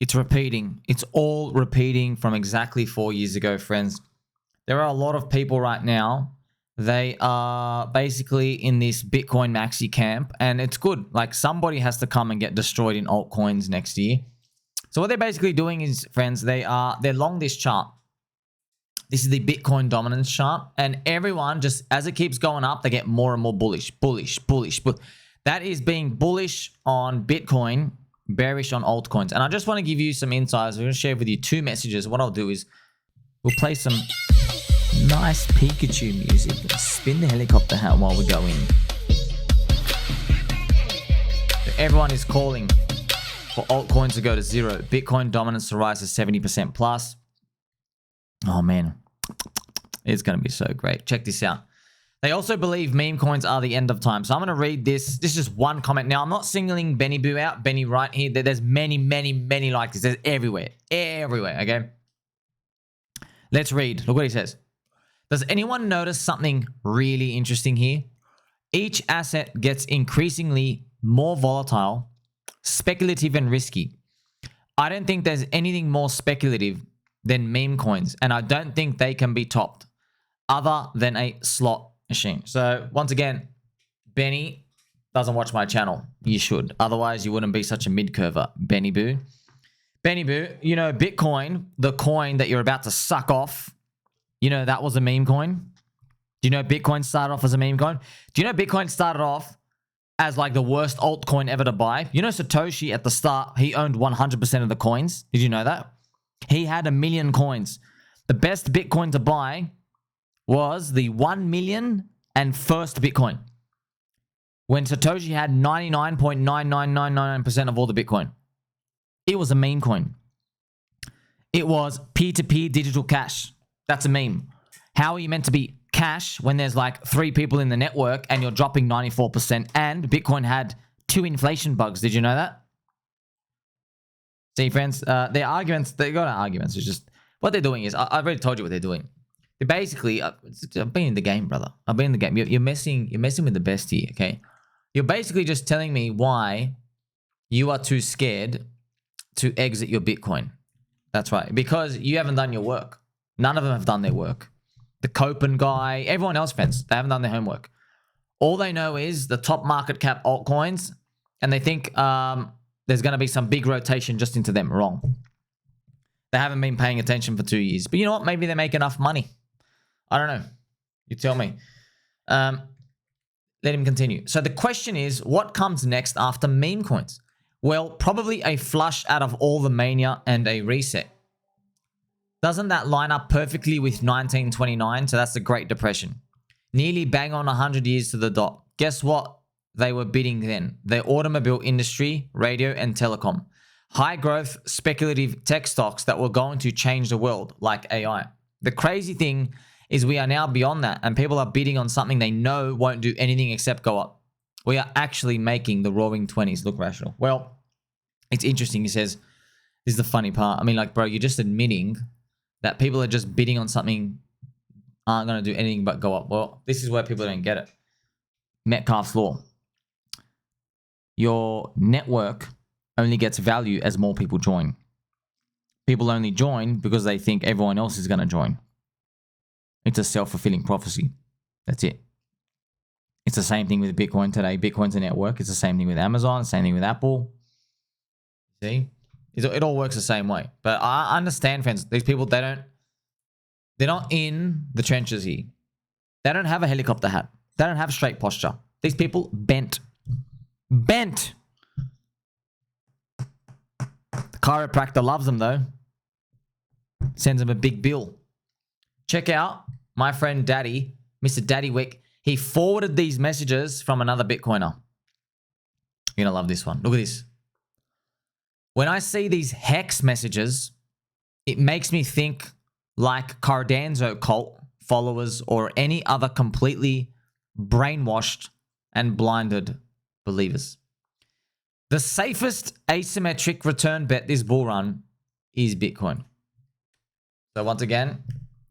It's repeating. It's all repeating from exactly 4 years ago, friends. There are a lot of people right now. They are basically in this Bitcoin Maxi camp, and it's good. Like, somebody has to come and get destroyed in altcoins next year. So what they're basically doing is, friends, they're long this chart. This is the Bitcoin dominance chart, and everyone just, as it keeps going up, they get more and more bullish. But that is being bullish on Bitcoin, bearish on altcoins. And I just want to give you some insights. I'm going to share with you 2 messages. What I'll do is we'll play some nice Pikachu music and spin the helicopter hat while we go in. Everyone is calling for altcoins to go to 0. Bitcoin dominance to rise to 70% plus. Oh man, it's going to be so great. Check this out. They also believe meme coins are the end of time. So I'm going to read this. This is just one comment. Now, I'm not singling Benny Boo out. Benny right here. There's many like this. There's everywhere. Everywhere, okay? Let's read. Look what he says. Does anyone notice something really interesting here? Each asset gets increasingly more volatile, speculative, and risky. I don't think there's anything more speculative than meme coins, and I don't think they can be topped other than a slot machine. So once again, Benny doesn't watch my channel. You should. Otherwise, you wouldn't be such a mid-curver, Benny Boo. Benny Boo, you know, Bitcoin, the coin that you're about to suck off, you know, that was a meme coin. Do you know Bitcoin started off as a meme coin? Do you know Bitcoin started off as like the worst altcoin ever to buy? You know, Satoshi at the start, he owned 100% of the coins. Did you know that? He had 1 million coins. The best Bitcoin to buy was the 1 million and first Bitcoin, when Satoshi had 99.99999% of all the Bitcoin. It was a meme coin. It was peer-to-peer digital cash. That's a meme. How are you meant to be cash when there's like 3 people in the network and you're dropping 94%? And Bitcoin had 2 inflation bugs. Did you know that? See, friends, their arguments, they got arguments. It's just, what they're doing is, I've already told you what they're doing. They're basically, I've been in the game, brother. I've been in the game. You're messing with the best here, okay? You're basically just telling me why you are too scared to exit your Bitcoin. That's right. Because you haven't done your work. None of them have done their work. The Copen guy, everyone else, friends, they haven't done their homework. All they know is the top market cap altcoins, and they think there's going to be some big rotation just into them. Wrong. They haven't been paying attention for 2 years. But you know what? Maybe they make enough money. I don't know. You tell me. Let him continue. So the question is, what comes next after meme coins? Well, probably a flush out of all the mania and a reset. Doesn't that line up perfectly with 1929? So that's the Great Depression. Nearly bang on 100 years to the dot. Guess what they were bidding then? The automobile industry, radio, and telecom. High growth, speculative tech stocks that were going to change the world, like AI. The crazy thing is we are now beyond that, and people are bidding on something they know won't do anything except go up. We are actually making the roaring 20s look rational. Well, it's interesting. He says, this is the funny part. I mean, like, bro, you're just admitting that people are just bidding on something aren't going to do anything but go up. Well, this is where people don't get it. Metcalfe's law. Your network only gets value as more people join. People only join because they think everyone else is going to join. It's a self-fulfilling prophecy. That's it. It's the same thing with Bitcoin today. Bitcoin's a network. It's the same thing with Amazon, same thing with Apple. See? It all works the same way. But I understand, friends. These people, they're not in the trenches here. They don't have a helicopter hat. They don't have straight posture. These people bent. Bent. The chiropractor loves them, though. Sends them a big bill. Check out my friend Daddy, Mr. Daddy Wick. He forwarded these messages from another Bitcoiner. You're going to love this one. Look at this. When I see these hex messages, it makes me think like Cardano cult followers or any other completely brainwashed and blinded believers. The safest asymmetric return bet this bull run is Bitcoin. So once again,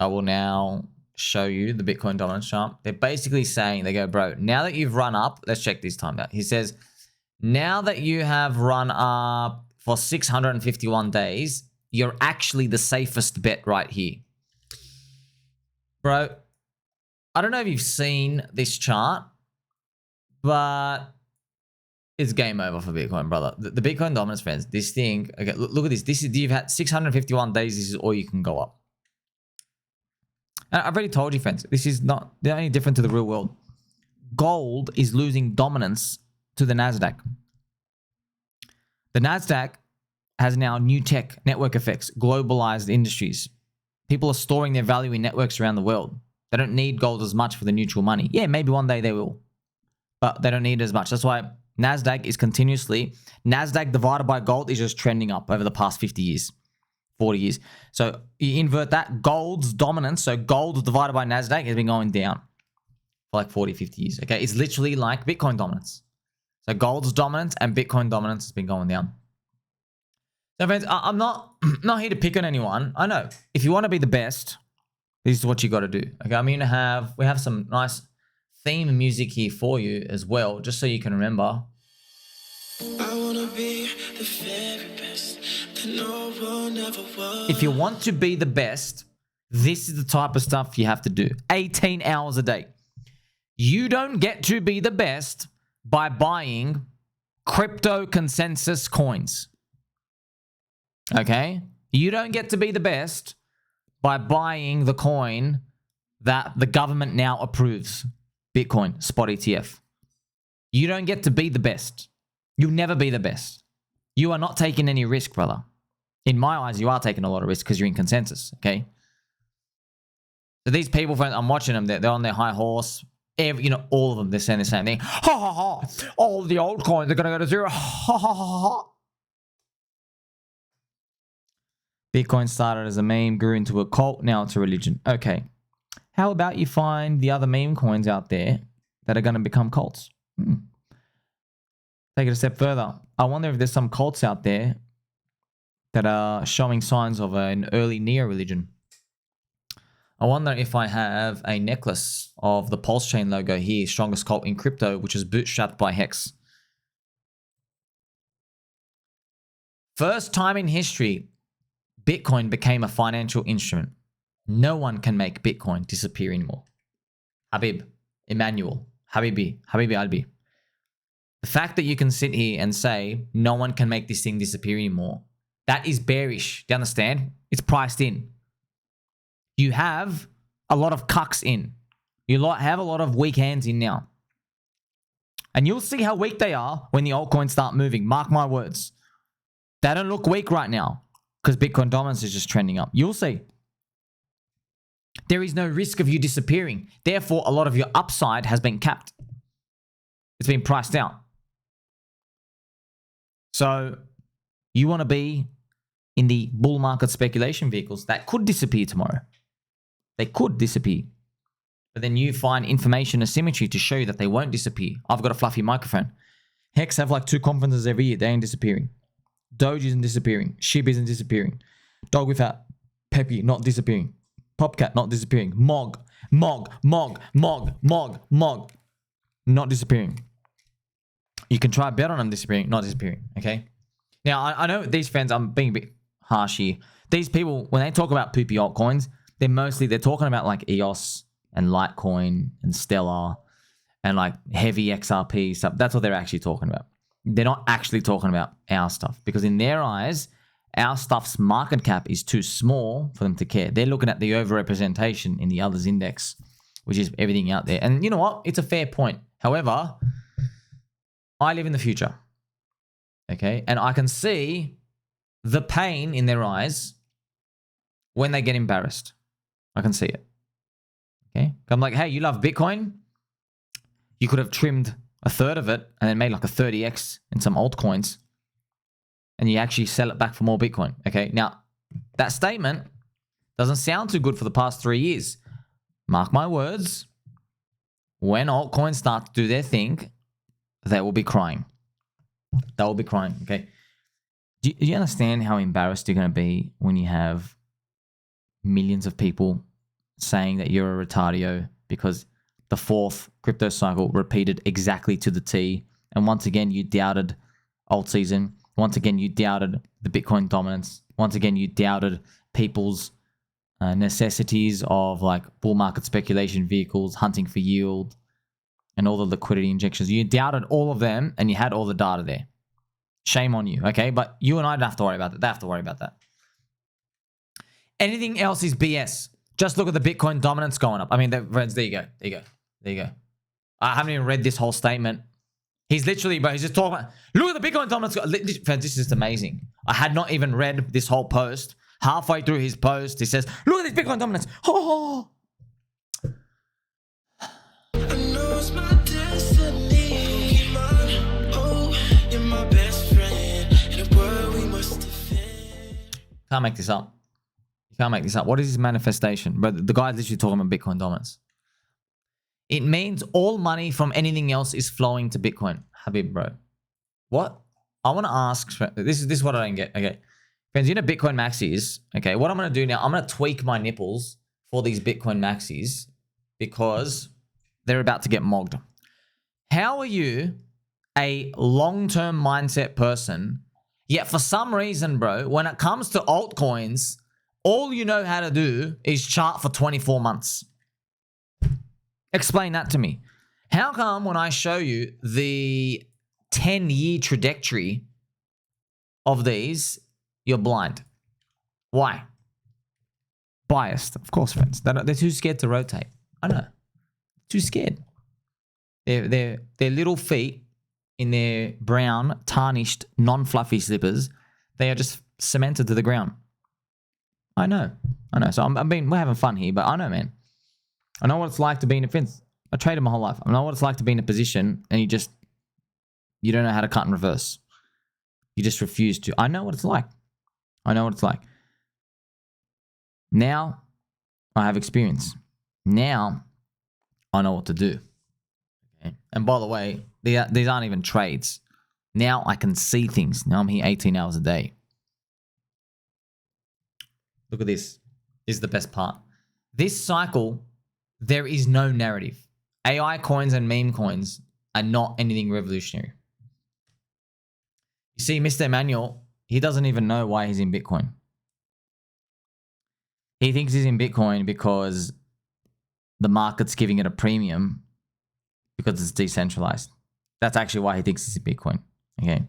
I will now show you the Bitcoin dominance chart. They're basically saying, they go, bro, now that you've run up, let's check this time out. He says, now that you have run up for 651 days, you're actually the safest bet right here. Bro, I don't know if you've seen this chart, but it's game over for Bitcoin, brother. The Bitcoin dominance, friends. This thing, okay, look at this. This is, you've had 651 days. This is all you can go up. And I've already told you, friends, this is not the only different to the real world. Gold is losing dominance to the Nasdaq. The Nasdaq has now new tech, network effects, globalized industries. People are storing their value in networks around the world. They don't need gold as much for the neutral money. Yeah, maybe one day they will, but they don't need it as much. That's why Nasdaq is continuously, Nasdaq divided by gold is just trending up over the past 50 years, 40 years. So you invert that, gold's dominance, so gold divided by Nasdaq has been going down for like 40, 50 years. Okay, it's literally like Bitcoin dominance. So gold's dominance and Bitcoin dominance has been going down. So friends, I'm not here to pick on anyone. I know if you want to be the best, this is what you got to do. Okay, I'm gonna we have some nice theme music here for you as well, just so you can remember. I wanna be the very best that no one ever was. If you want to be the best, this is the type of stuff you have to do. 18 hours a day. You don't get to be the best by buying crypto consensus coins. Okay? You don't get to be the best by buying the coin that the government now approves. Bitcoin, spot ETF. You don't get to be the best. You'll never be the best. You are not taking any risk, brother. In my eyes, you are taking a lot of risk because you're in consensus, okay? So these people, friends, I'm watching them. They're on their high horse. All of them, they're saying the same thing. Ha, ha, ha. All the old coins are going to go to zero. Ha, ha, ha, ha. Bitcoin started as a meme, grew into a cult, now it's a religion. Okay. How about you find the other meme coins out there that are going to become cults? Take it a step further. I wonder if there's some cults out there that are showing signs of an early neo-religion. I wonder if I have a necklace of the PulseChain logo here, strongest cult in crypto, which is bootstrapped by Hex. First time in history, Bitcoin became a financial instrument. No one can make Bitcoin disappear anymore. Habib, Emmanuel, Habibi, Albi. The fact that you can sit here and say no one can make this thing disappear anymore, that is bearish. Do you understand? It's priced in. You have a lot of cucks in. You have a lot of weak hands in now. And you'll see how weak they are when the altcoins start moving. Mark my words. They don't look weak right now because Bitcoin dominance is just trending up. You'll see. There is no risk of you disappearing. Therefore, a lot of your upside has been capped. It's been priced out. So you want to be in the bull market speculation vehicles that could disappear tomorrow. They could disappear. But then you find information asymmetry to show you that they won't disappear. I've got a fluffy microphone. Hex have like 2 conferences every year. They ain't disappearing. Doge isn't disappearing. Shib isn't disappearing. Dog without Peppy not disappearing. Popcat not disappearing. Mog. Not disappearing. You can try bet on them disappearing, not disappearing, okay? Now, I know these friends, I'm being a bit harsh here. These people, when they talk about Poopy Altcoins, they're talking about like EOS and Litecoin and Stellar and like heavy XRP stuff. That's what they're actually talking about. They're not actually talking about our stuff because in their eyes, our stuff's market cap is too small for them to care. They're looking at the overrepresentation in the others index, which is everything out there. And you know what? It's a fair point. However, I live in the future, okay? And I can see the pain in their eyes when they get embarrassed. I can see it, okay? I'm like, hey, you love Bitcoin? You could have trimmed a third of it and then made like a 30x in some altcoins and you actually sell it back for more Bitcoin, okay? Now, that statement doesn't sound too good for the past 3 years. Mark my words, when altcoins start to do their thing, they will be crying. They will be crying, okay? Do you understand how embarrassed you're going to be when you have millions of people saying that you're a retardio because the 4th crypto cycle repeated exactly to the T, and once again you doubted Altseason, Once again, you doubted the Bitcoin dominance. Once again, you doubted people's necessities of like bull market speculation vehicles, hunting for yield, and all the liquidity injections. You doubted all of them, and you had all the data there. Shame on you, okay? But you and I don't have to worry about that. They have to worry about that. Anything else is BS. Just look at the Bitcoin dominance going up. I mean, friends, there you go. There you go. There you go. I haven't even read this whole statement. He's literally, bro, he's just talking about, look at the Bitcoin dominance. Friends, this is just amazing. I had not even read this whole post. Halfway through his post, he says, look at this Bitcoin dominance. Oh. Can't make this up. You can't make this up. What is his manifestation? But the guy's literally talking about Bitcoin dominance. It means all money from anything else is flowing to Bitcoin. Habib, bro. What? I want to ask, this is what I don't get. Okay. Friends, you know Bitcoin Maxis. Okay, what I'm going to do now, I'm going to tweak my nipples for these Bitcoin Maxis because they're about to get mogged. How are you a long-term mindset person, yet for some reason, bro, when it comes to altcoins, all you know how to do is chart for 24 months? Explain that to me. How come when I show you the 10-year trajectory of these, you're blind? Why? Biased, of course, friends. They're too scared to rotate. I know. Too scared. Their little feet in their brown, tarnished, non-fluffy slippers, they are just cemented to the ground. I know. So we're having fun here, but I know, man. I know what it's like to be in a fence. I traded my whole life. I know what it's like to be in a position and you don't know how to cut in reverse. You just refuse to. I know what it's like. Now, I have experience. Now, I know what to do. Okay? And by the way, these aren't even trades. Now I can see things. Now I'm here 18 hours a day. Look at this. This is the best part. This cycle, there is no narrative. AI coins and meme coins are not anything revolutionary. You see, Mr. Emmanuel, he doesn't even know why he's in Bitcoin. He thinks he's in Bitcoin because the market's giving it a premium because it's decentralized. That's actually why he thinks he's in Bitcoin. Okay.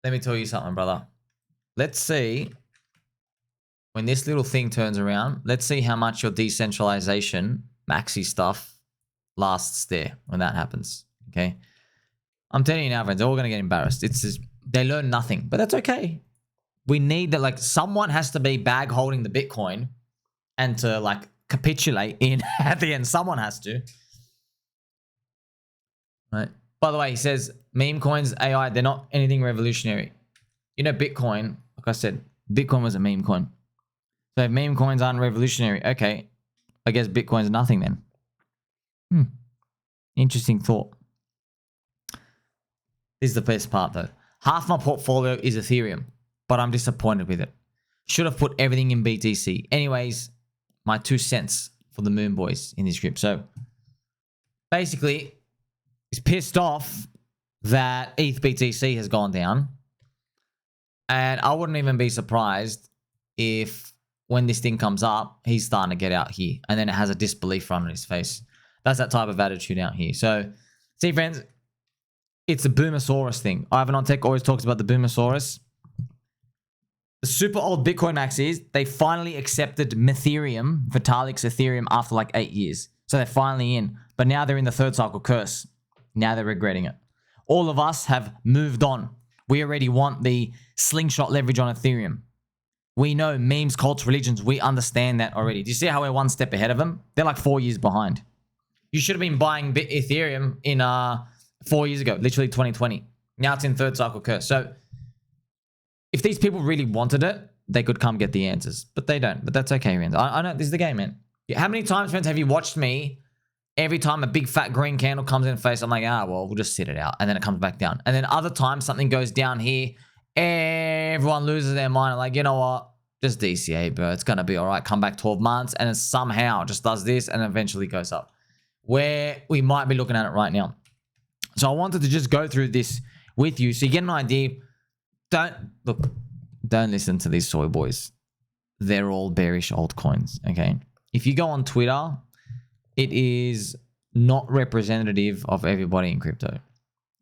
Let me tell you something, brother. Let's see, when this little thing turns around, let's see how much your decentralization, Maxi stuff, lasts there when that happens. Okay. I'm telling you now, friends, they're all going to get embarrassed. It's just, they learn nothing, but that's okay. We need that, like, someone has to be bag holding the Bitcoin and to like capitulate in at the end. Someone has to. Right. By the way, he says meme coins, AI, they're not anything revolutionary. You know, Bitcoin, like I said, Bitcoin was a meme coin. So if meme coins aren't revolutionary, okay, I guess Bitcoin's nothing then. Interesting thought. This is the best part though. Half my portfolio is Ethereum, but I'm disappointed with it. Should have put everything in BTC. Anyways, my 2 cents for the Moon Boys in this group. So basically, he's pissed off that ETH BTC has gone down. And I wouldn't even be surprised if when this thing comes up, he's starting to get out here. And then it has a disbelief run on his face. That's that type of attitude out here. So, see, friends, it's a Boomosaurus thing. Ivan on Tech always talks about the Boomosaurus. The super old Bitcoin maxis, they finally accepted Ethereum, Vitalik's Ethereum, after like 8 years. So they're finally in. But now they're in the third cycle curse. Now they're regretting it. All of us have moved on. We already want the slingshot leverage on Ethereum. We know memes, cults, religions. We understand that already. Do you see how we're one step ahead of them? They're like 4 years behind. You should have been buying Ethereum in 4 years ago, literally 2020. Now it's in third cycle curse. So if these people really wanted it, they could come get the answers. But they don't. But that's okay, man. I know this is the game, man. How many times, friends, have you watched me? Every time a big fat green candle comes in the face, I'm like, well, we'll just sit it out. And then it comes back down. And then other times something goes down here, everyone loses their mind. I'm like, you know what? Just DCA, bro. It's going to be all right. Come back 12 months. And it somehow just does this and eventually goes up. Where we might be looking at it right now. So I wanted to just go through this with you so you get an idea. Don't listen to these soy boys. They're all bearish altcoins, okay? If you go on Twitter, it is not representative of everybody in crypto.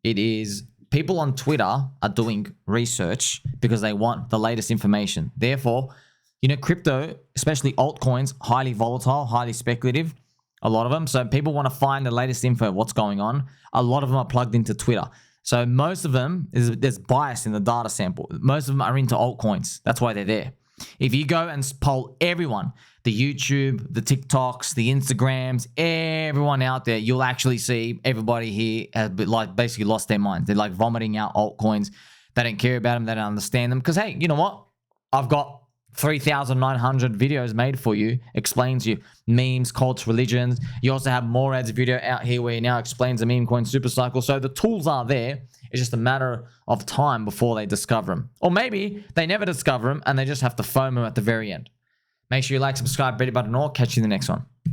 It is people on Twitter are doing research because they want the latest information. Therefore, you know, crypto, especially altcoins, highly volatile, highly speculative, a lot of them. So people want to find the latest info, what's going on. A lot of them are plugged into Twitter. So most of them, there's bias in the data sample. Most of them are into altcoins. That's why they're there. If you go and poll everyone, the YouTube, the TikToks, the Instagrams, everyone out there, you'll actually see everybody here has like basically lost their minds. They're like vomiting out altcoins. They don't care about them. They don't understand them. Because hey, you know what? I've got 3,900 videos made for you. Explains you memes, cults, religions. You also have more ads video out here where he now explains the meme coin super cycle. So the tools are there. It's just a matter of time before they discover them. Or maybe they never discover them and they just have to FOMO at the very end. Make sure you like, subscribe, beat it button, or catch you in the next one.